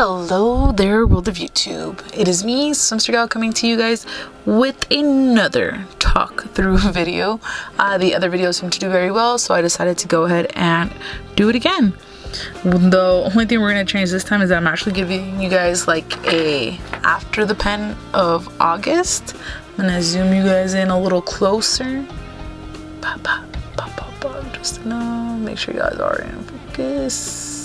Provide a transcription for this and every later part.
Hello there, world of YouTube. It is me, SwimmstaGal, coming to you guys with another talk through video. The other videos seem to do very well, so I decided to go ahead and do it again. The only thing we're going to change this time is that I'm actually giving you guys like a after the pen of August. I'm going to zoom you guys in a little closer. Just to make sure you guys are in focus.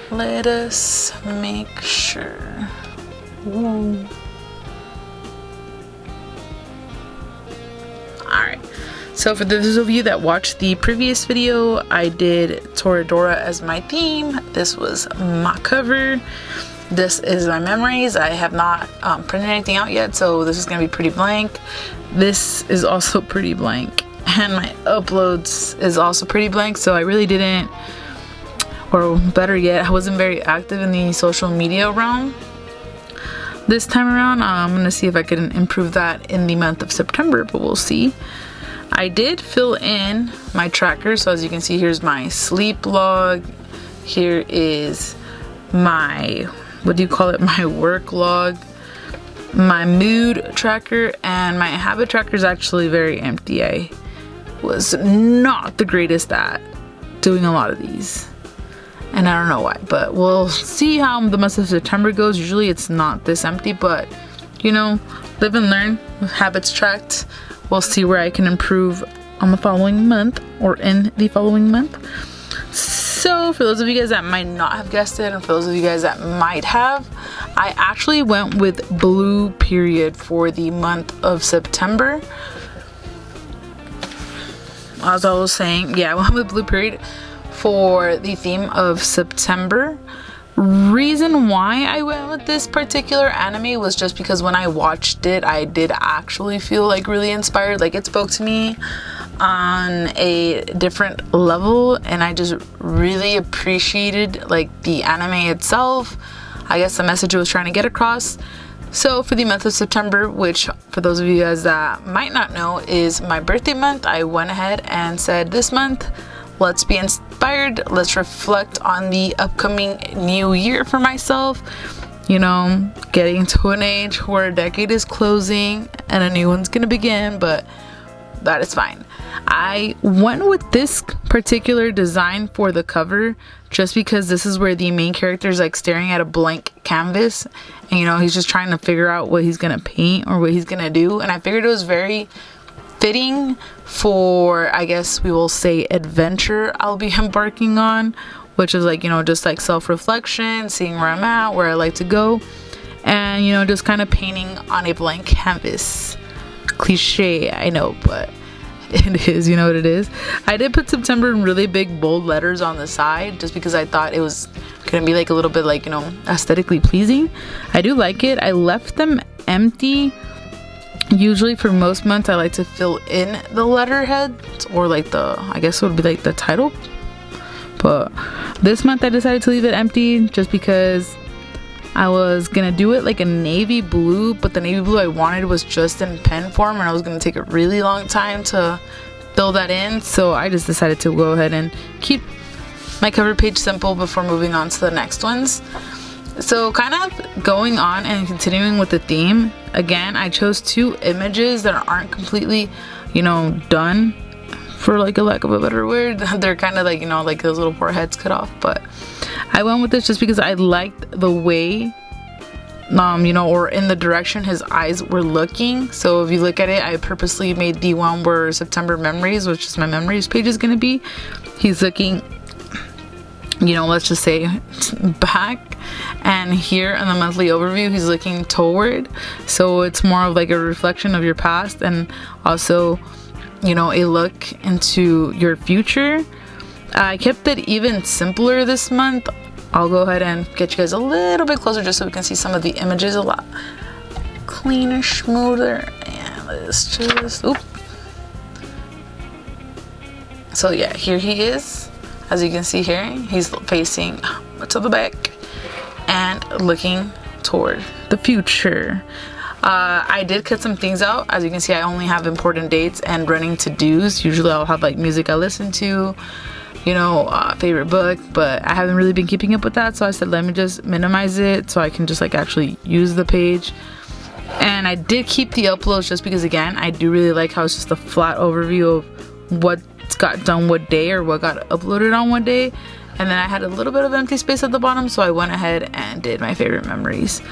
Let us make sure. Ooh. Alright, so for those of you that watched the previous video, I did Toradora as my theme. This was my cover. This is my memories. I have not printed anything out yet, so this is going to be pretty blank. This is also pretty blank. And my uploads is also pretty blank, so I really didn't, or better yet, I wasn't very active in the social media realm this time around. I'm gonna see if I can improve that in the month of September, but we'll see. I did fill in my tracker, so as you can see, here's my sleep log, here is my, what do you call it, my work log, my mood tracker, and my habit tracker is actually very empty. I was not the greatest at doing a lot of these, and I don't know why, but we'll see how the month of September goes. Usually it's not this empty, but you know, live and learn with habits tracked. We'll see where I can improve on the following month or in the following month. So for those of you guys that might not have guessed it, and for those of you guys that might have, I actually went with blue period for the month of September. As I was saying, yeah, I went with blue period for the theme of September. Reason why I went with this particular anime was just because when I watched it, I did actually feel like really inspired. Like, it spoke to me on a different level, and I just really appreciated like the anime itself. I guess the message it was trying to get across. So for the month of September, which for those of you guys that might not know is my birthday month, I went ahead and said, this month, let's be inspired, let's reflect on the upcoming new year for myself. You know, getting to an age where a decade is closing and a new one's gonna begin, but that is fine. I went with this particular design for the cover just because this is where the main character is like staring at a blank canvas, and you know, he's just trying to figure out what he's gonna paint or what he's gonna do, and I figured it was very fitting for, I guess we will say, adventure I'll be embarking on, which is like, you know, just like self-reflection, seeing where I'm at, where I like to go, and you know, just kind of painting on a blank canvas. Cliche, I know, but it is, you know what it is. I did put September in really big bold letters on the side just because I thought it was gonna be like a little bit like, you know, aesthetically pleasing. I do like it. I left them empty. Usually for most months I like to fill in the letterheads, or like the, I guess it would be like the title, but this month I decided to leave it empty just because I was gonna do it like a navy blue, but the navy blue I wanted was just in pen form, and I was gonna take a really long time to fill that in, so I just decided to go ahead and keep my cover page simple before moving on to the next ones. So kind of going on and continuing with the theme, again, I chose two images that aren't completely, you know, done, for like a lack of a better word. They're kind of like, you know, like those little poor heads cut off, but I went with this just because I liked the way, you know, or in the direction his eyes were looking. So if you look at it, I purposely made the one where September memories, which is my memories page, is gonna be. He's looking, you know, let's just say back, and here in the monthly overview he's looking toward, so it's more of like a reflection of your past and also, you know, a look into your future. I kept it even simpler this month. I'll go ahead and get you guys a little bit closer just so we can see some of the images a lot cleaner, smoother, and let's just, oop. So yeah, here he is. As you can see here, he's facing to the back and looking toward the future. I did cut some things out. As you can see, I only have important dates and running to-dos. Usually I'll have like music I listen to, you know, favorite book, but I haven't really been keeping up with that, so I said let me just minimize it so I can just like actually use the page. And I did keep the uploads just because, again, I do really like how it's just a flat overview of what got done what day or what got uploaded on what day. And then I had a little bit of empty space at the bottom, so I went ahead and did my favorite memories.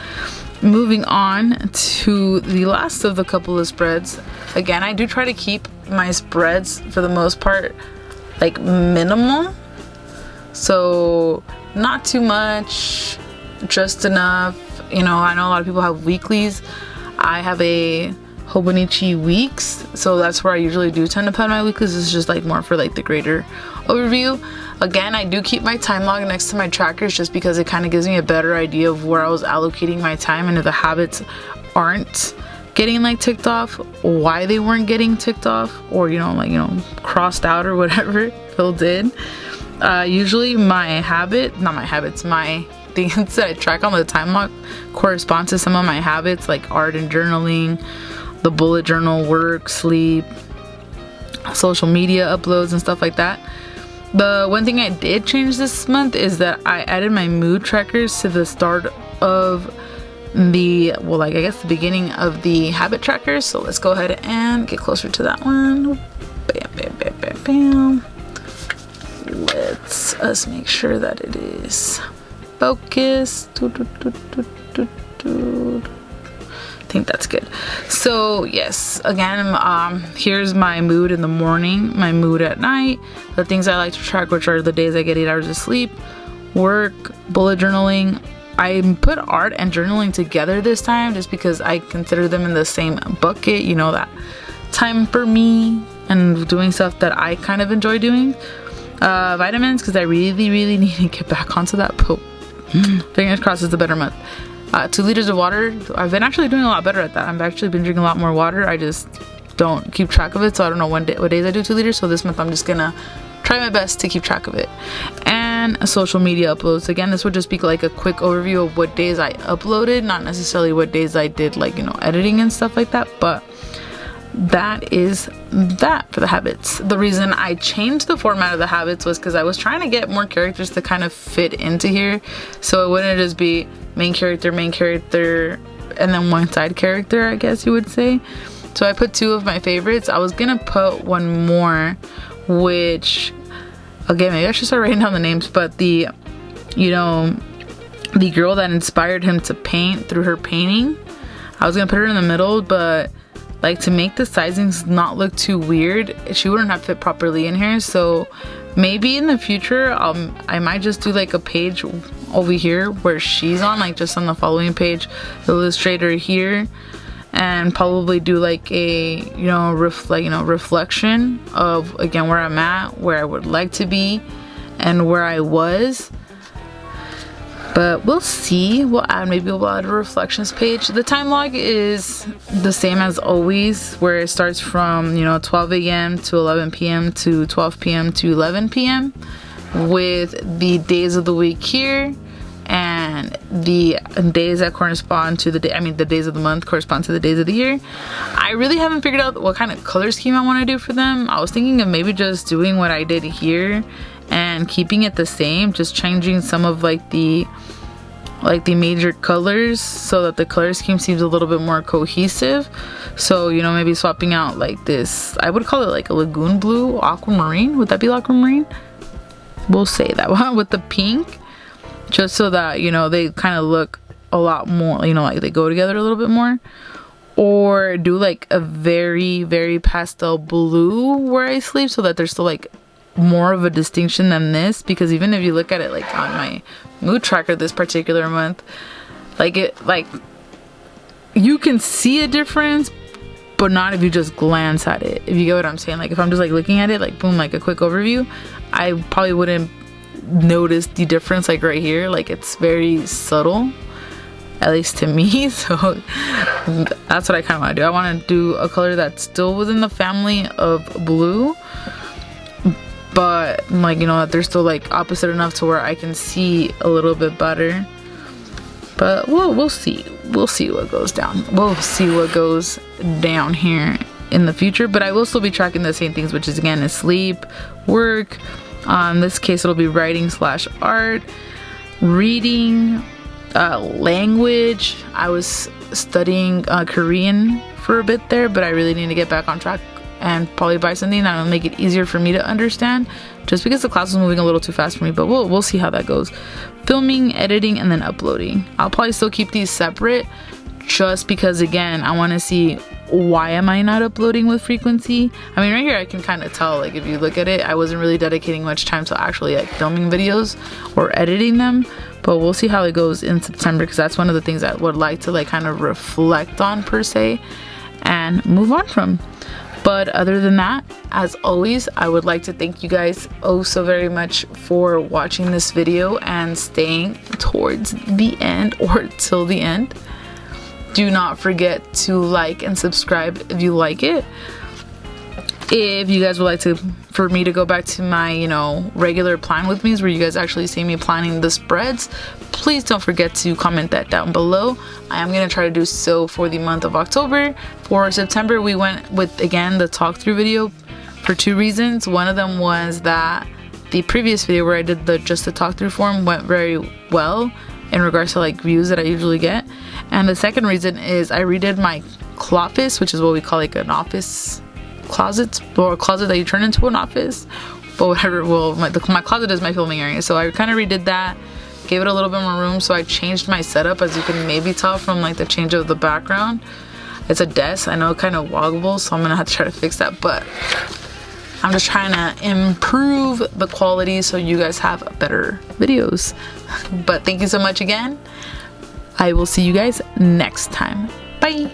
Moving on to the last of the couple of spreads. Again, I do try to keep my spreads for the most part like minimal, so not too much, just enough. You know, I know a lot of people have weeklies. I have a Hobonichi weeks, so that's where I usually do tend to put my weeklies. It's just like more for like the greater overview. Again, I do keep my time log next to my trackers just because it kind of gives me a better idea of where I was allocating my time, and if the habits aren't getting like ticked off, why they weren't getting ticked off, or you know, like, you know, crossed out or whatever Phil did. Usually my things that I track on the time log correspond to some of my habits, like art and journaling, the bullet journal, work, sleep, social media uploads and stuff like that. The one thing I did change this month is that I added my mood trackers to the start of the, well, like I guess the beginning of the habit trackers. So let's go ahead and get closer to that one. Bam, bam, bam, bam, bam. Let's us make sure that it is focus. I think that's good. So yes, again, here's my mood in the morning, my mood at night, the things I like to track, which are the days I get 8 hours of sleep, work, bullet journaling. I put art and journaling together this time just because I consider them in the same bucket, you know, that time for me and doing stuff that I kind of enjoy doing. Vitamins, because I really need to get back onto that. Fingers crossed it's a better month. 2 liters of water. I've been actually doing a lot better at that. I've actually been drinking a lot more water. I just don't keep track of it, so I don't know what days I do 2 liters. So this month I'm just gonna try my best to keep track of it. And social media uploads. Again, this would just be like a quick overview of what days I uploaded, not necessarily what days I did, like, you know, editing and stuff like that, but that is that for the habits. The reason I changed the format of the habits was because I was trying to get more characters to kind of fit into here, so it wouldn't just be main character, and then one side character, I guess you would say. So I put 2 of my favorites. I was gonna put one more, which, okay, maybe I should start writing down the names, but the, you know, the girl that inspired him to paint through her painting, I was gonna put her in the middle, but like to make the sizings not look too weird, she wouldn't have fit properly in here. So maybe in the future I might just do like a page over here where she's on, like just on the following page, illustrator here, and probably do like a, you know, reflection of, again, where I'm at, where I would like to be, and where I was. But we'll see. We'll add a reflections page. The time log is the same as always, where it starts from, you know, 12 a.m. to 11 p.m. to 12 p.m. to 11 p.m. with the days of the week here, and the days that correspond to the day, the days of the month correspond to the days of the year. I really haven't figured out what kind of color scheme I want to do for them. I was thinking of maybe just doing what I did here and keeping it the same, just changing some of like the major colors so that the color scheme seems a little bit more cohesive. So, you know, maybe swapping out like this, I would call it like a lagoon blue, aquamarine. Would that be aquamarine? We'll say that one with the pink, just so that, you know, they kind of look a lot more, you know, like they go together a little bit more. Or do like a very pastel blue where I sleep, so that there's still like more of a distinction than this, because even if you look at it like on my mood tracker this particular month, like you can see a difference, but not if you just glance at it, if you get what I'm saying. Like if I'm just like looking at it, like boom, like a quick overview, I probably wouldn't notice the difference like right here. Like it's very subtle, at least to me. So that's what I kind of want to do. I want to do a color that's still within the family of blue, but like, you know, that they're still like opposite enough to where I can see a little bit better. But we'll see what goes down. We'll see what goes down here in the future. But I will still be tracking the same things, which is, again, is sleep, work, In this case, it'll be writing / art, reading, language. I was studying Korean for a bit there, but I really need to get back on track and probably buy something that will make it easier for me to understand, just because the class was moving a little too fast for me, but we'll see how that goes. Filming, editing, and then uploading. I'll probably still keep these separate, just because, again, I want to see why am I not uploading with frequency. I mean, right here I can kind of tell, like, if you look at it, I wasn't really dedicating much time to actually like filming videos or editing them, but we'll see how it goes in September, because that's one of the things I would like to like kind of reflect on per se and move on from. But other than that, as always, I would like to thank you guys oh so very much for watching this video and staying towards the end or till the end. Do not forget to like and subscribe if you like it. If you guys would like for me to go back to my, you know, regular plan with me's where you guys actually see me planning the spreads, please don't forget to comment that down below. I am going to try to do so for the month of October. For September, we went with, again, the talk through video for 2 reasons. One of them was that the previous video where I did just the talk through form went very well in regards to like views that I usually get. And the second reason is I redid my closet, which is what we call like an office closet, or a closet that you turn into an office, but whatever. Well, my closet is my filming area, so I kind of redid that, gave it a little bit more room. So I changed my setup, as you can maybe tell from like the change of the background. It's a desk, I know, kind of woggable, so I'm gonna have to try to fix that, but I'm just trying to improve the quality so you guys have better videos. But thank you so much again. I will see you guys next time. Bye.